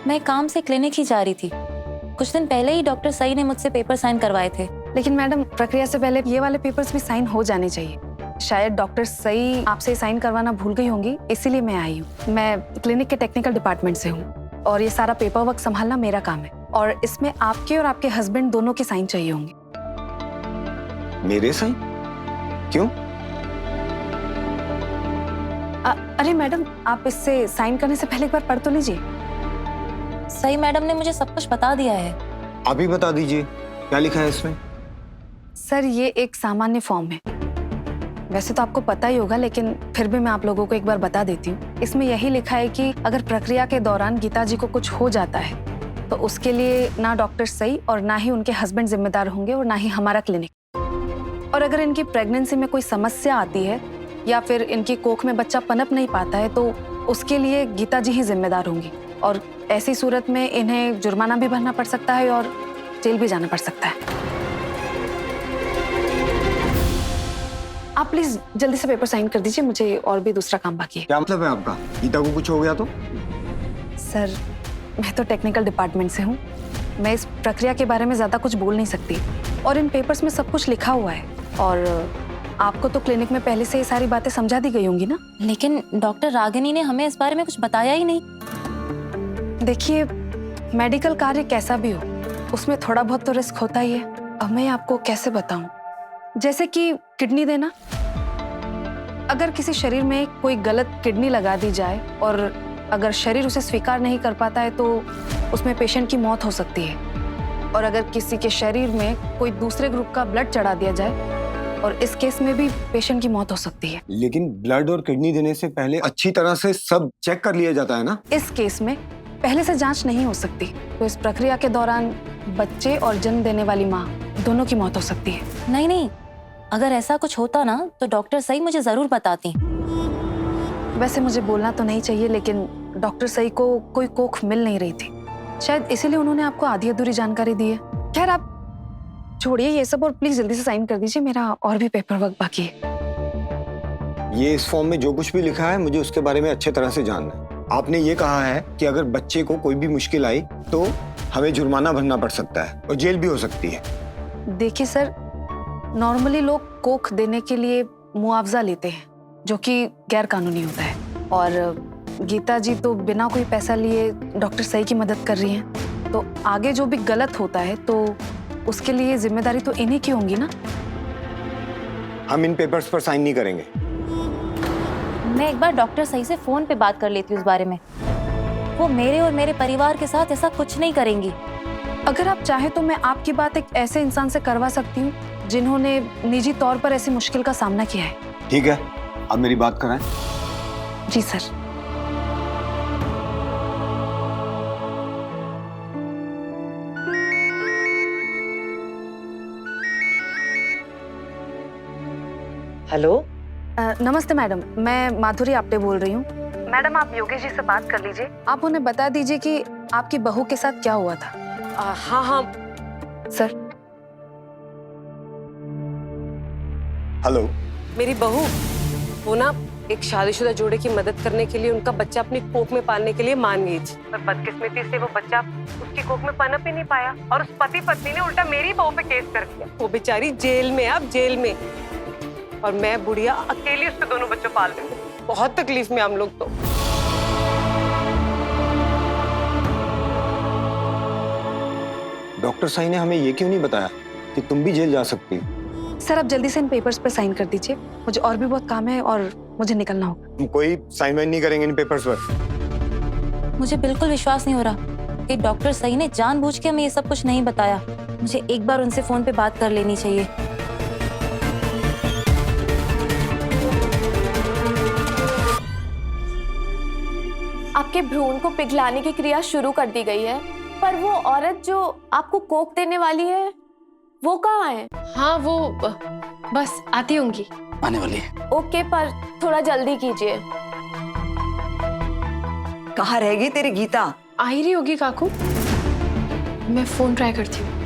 मैं काम से क्लिनिक ही जा रही थी। कुछ दिन पहले ही डॉक्टर सई ने मुझसे पेपर साइन करवाए थे। लेकिन मैडम, प्रक्रिया से पहले ये वाले पेपर्स भी साइन हो जाने चाहिए। शायद डॉक्टर सई आपसे साइन करवाना भूल गई होंगी, इसीलिए मैं आई हूँ। मैं क्लिनिक के टेक्निकल डिपार्टमेंट से हूँ और ये सारा पेपर वर्क संभालना मेरा काम है और इसमें आपके और आपके हस्बैंड दोनों के साइन चाहिए होंगे। मेरे साइन? क्यों? अरे मैडम, आप इससे साइन करने से पहले एक बार पढ़ तो लीजिए। सई मैडम ने मुझे सब कुछ बता दिया है। आप ही बता दीजिए, क्या लिखा है इसमें? सर, ये एक सामान्य फॉर्म है। वैसे तो आपको पता ही होगा, लेकिन फिर भी मैं आप लोगों को एक बार बता देती हूँ। इसमें यही लिखा है कि अगर प्रक्रिया के दौरान गीता जी को कुछ हो जाता है तो उसके लिए ना डॉक्टर सई और ना ही उनके हस्बैंड जिम्मेदार होंगे और ना ही हमारा क्लिनिक। और अगर इनकी प्रेगनेंसी में कोई समस्या आती है या फिर इनकी कोख में बच्चा पनप नहीं पाता है तो उसके लिए गीता जी ही जिम्मेदार होंगी और ऐसी सूरत में इन्हें जुर्माना भी भरना पड़ सकता है और जेल भी जाना पड़ सकता है। आप प्लीज जल्दी से पेपर साइन कर दीजिए, मुझे और भी दूसरा काम बाकी है। क्या मतलब है आपका? गीता को कुछ हो गया तो? सर, मैं तो टेक्निकल डिपार्टमेंट से हूँ। मैं इस प्रक्रिया के बारे में ज्यादा कुछ बोल नहीं सकती और इन पेपर्स में सब कुछ लिखा हुआ है और आपको तो क्लिनिक में पहले से ये सारी बातें समझा दी गई होंगी ना। लेकिन डॉक्टर रागिनी ने हमें इस बारे में कुछ बताया ही नहीं। देखिए, मेडिकल कार्य कैसा भी हो, उसमें थोड़ा बहुत तो रिस्क होता ही है। अब मैं आपको कैसे बताऊं? जैसे कि किडनी देना। अगर किसी शरीर में कोई गलत किडनी लगा दी जाए और अगर शरीर उसे स्वीकार नहीं कर पाता है तो उसमें पेशेंट की मौत हो सकती है। और अगर किसी के शरीर में कोई दूसरे ग्रुप का ब्लड चढ़ा दिया जाए और इस केस में भी पेशेंट की मौत हो सकती है। लेकिन ब्लड और किडनी देने से पहले अच्छी तरह से सब चेक कर लिया जाता है ना? इस केस में पहले से जांच नहीं हो सकती, तो इस प्रक्रिया के दौरान बच्चे और जन्म देने वाली माँ दोनों की मौत हो सकती है। नहीं नहीं, अगर ऐसा कुछ होता ना तो डॉक्टर सई मुझे जरूर बताती। वैसे मुझे बोलना तो नहीं चाहिए, लेकिन डॉक्टर सई को कोई कोख मिल नहीं रही थी। शायद इसीलिए उन्होंने आपको आधी अधूरी जानकारी दी है। खैर, आप छोड़िए ये सब और प्लीज जल्दी से साइन कर दीजिए, मेरा और भी पेपर वर्क बाकी है। ये इस फॉर्म में जो कुछ भी लिखा है मुझे उसके बारे में अच्छे तरह से जानना है। आपने ये कहा है कि अगर बच्चे को कोई भी मुश्किल आई तो हमें जुर्माना भरना पड़ सकता है और जेल भी हो सकती है। देखिए सर, नॉर्मली लोग कोख देने के लिए मुआवजा लेते हैं जो कि गैर कानूनी होता है और गीता जी तो बिना कोई पैसा लिए डॉक्टर सई की मदद कर रही हैं, तो आगे जो भी गलत होता है तो उसके लिए जिम्मेदारी तो इन्हीं की होंगी ना। हम इन पेपर्स पर साइन नहीं करेंगे। मैं एक बार डॉक्टर सई से फोन पे बात कर लेती हूँ इस बारे में। वो मेरे और मेरे परिवार के साथ ऐसा कुछ नहीं करेंगी। अगर आप चाहे तो मैं आपकी बात एक ऐसे इंसान से करवा सकती हूँ जिन्होंने निजी तौर पर ऐसी मुश्किल का सामना किया है। ठीक है, आप मेरी बात कराएं। जी सर। हेलो, नमस्ते मैडम, मैं माधुरी आप्टे बोल रही हूँ। मैडम, आप योगेश जी से बात कर लीजिए। आप उन्हें बता दीजिए कि आपकी बहू के साथ क्या हुआ था। हाँ हाँ सर। हेलो। मेरी बहू वो ना एक शादीशुदा जोड़े की मदद करने के लिए उनका बच्चा अपनी कोख में पालने के लिए मान गई थी, पर बदकिस्मती से वो बच्चा उसकी कोख में पनप ही नहीं पाया और उस पति पत्नी ने उल्टा मेरी बहू पे केस कर दिया। वो बेचारी जेल में, अब जेल में, और मैं बुढ़िया अकेली उसके दोनों बच्चों पाल रही हूँ। बहुत तकलीफ में हम लोग तो। डॉक्टर साई ने हमें ये क्यों नहीं बताया कि तुम भी जेल जा सकती हो? सर, आप जल्दी से इन पेपर्स पर साइन कर दीजिए, मुझे और भी बहुत काम है और मुझे निकलना होगा। हम कोई साइन वाइन नहीं करेंगे इन पेपर्स पर। मुझे बिल्कुल विश्वास नहीं हो रहा कि डॉक्टर सई ने जानबूझ के हमें ये सब कुछ नहीं बताया। मुझे एक बार उनसे फोन पे बात कर लेनी चाहिए। आपके भ्रूण को पिघलाने की क्रिया शुरू कर दी गई है, पर वो औरत जो आपको कोख देने वाली है वो कहाँ है? हाँ, वो बस आती होंगी। आने वाली है। ओके, पर थोड़ा जल्दी कीजिए। कहाँ रहेगी तेरी गीता? आ ही रही होगी काकू, मैं फोन ट्राई करती हूँ।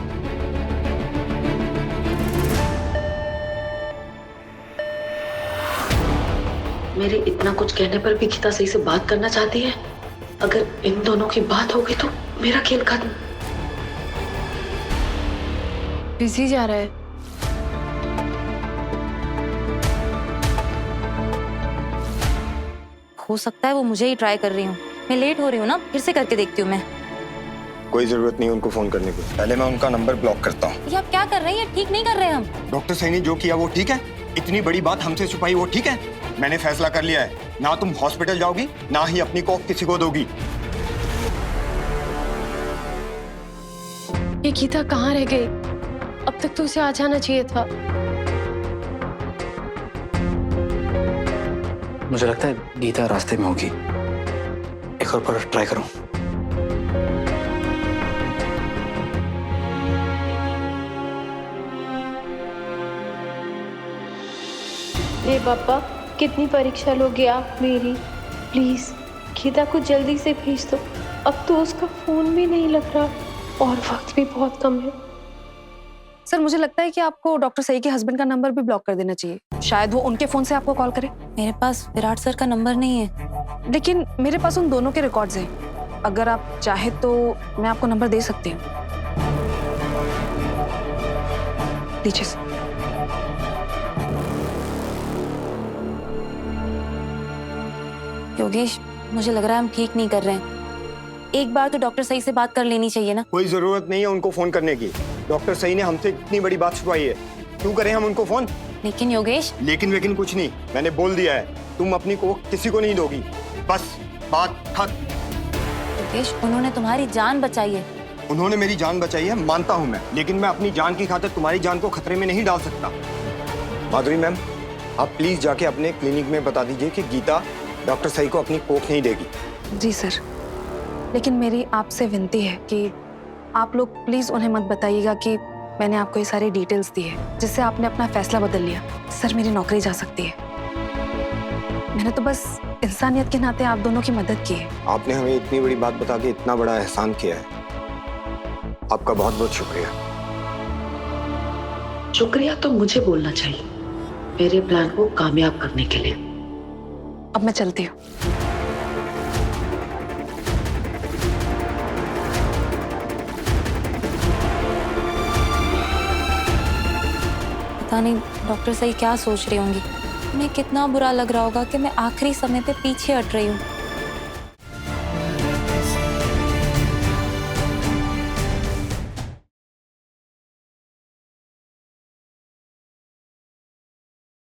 मेरे इतना कुछ कहने पर भी गीता सही से बात करना चाहती है। अगर इन दोनों की बात हो गई तो मेरा खेल खत्म। बिजी जा रहा है। हो सकता है वो मुझे ही ट्राई कर रही हूँ। मैं लेट हो रही हूँ ना, फिर से करके देखती हूँ मैं। कोई जरूरत नहीं उनको फोन करने की, पहले मैं उनका नंबर ब्लॉक करता हूँ। ये आप क्या कर रही हैं? ठीक नहीं कर रहे हम। डॉक्टर सही ने जो किया वो ठीक है? इतनी बड़ी बात हमसे छुपाई वो ठीक है? मैंने फैसला कर लिया है, ना तुम हॉस्पिटल जाओगी ना ही अपनी कोख किसी को दोगी। ये गीता कहाँ रह गई? अब तक तो उसे आ जाना चाहिए था। मुझे लगता है गीता रास्ते में होगी, एक और बार ट्राई करूं। हे पापा, कितनी परीक्षा लोगे आप मेरी? प्लीज गीता को जल्दी से भेज दो। अब तो उसका फोन भी नहीं लग रहा और वक्त भी बहुत कम है। सर मुझे लगता है कि आपको डॉक्टर सही के हस्बैंड का नंबर भी ब्लॉक कर देना चाहिए, शायद वो उनके फोन से आपको कॉल करे। मेरे पास विराट सर का नंबर नहीं है। लेकिन मेरे पास उन दोनों के रिकॉर्ड्स हैं, अगर आप चाहे तो मैं आपको नंबर दे सकती हूँ। लीजिए सर। योगेश, मुझे लग रहा है हम ठीक नहीं कर रहे हैं। एक बार तो डॉक्टर सही से बात कर लेनी चाहिए ना। कोई जरूरत नहीं है उनको फोन करने की, डॉक्टर सही ने हमसे इतनी बड़ी बात छुपाई है, क्यों करें हम उनको फोन? लेकिन योगेश, लेकिन कुछ नहीं, मैंने बोल दिया है, तुम अपनी कोख किसी को नहीं दोगी, बस बात खत्म। योगेश, उन्होंने तुम्हारी जान बचाई है। उन्होंने मेरी जान बचाई है मानता हूं मैं, लेकिन मैं अपनी जान की खातिर तुम्हारी जान को खतरे में नहीं डाल सकता। माधुरी मैम, आप प्लीज जाके अपने क्लिनिक में बता दीजिए कि गीता डॉक्टर सही को अपनी कोख नहीं देगी। जी सर, लेकिन मेरी आपसे विनती है कि आप लोग प्लीज उन्हें मत बताइएगा कि मैंने आपको ये सारी डिटेल्स दी है, जिससे आपने अपना फैसला बदल लिया। सर मेरी नौकरी जा सकती है। मैंने तो बस इंसानियत के नाते आप दोनों की मदद की है। आपने हमें इतनी बड़ी बात बता के इतना बड़ा एहसान किया है, आपका बहुत बहुत शुक्रिया। शुक्रिया तो मुझे बोलना चाहिए मेरे प्लान को कामयाब करने के लिए। अब मैं चलती हूँ। पता नहीं डॉक्टर सही क्या सोच रही होंगी। उन्हें कितना बुरा लग रहा होगा कि मैं आखिरी समय पे पीछे हट रही हूँ।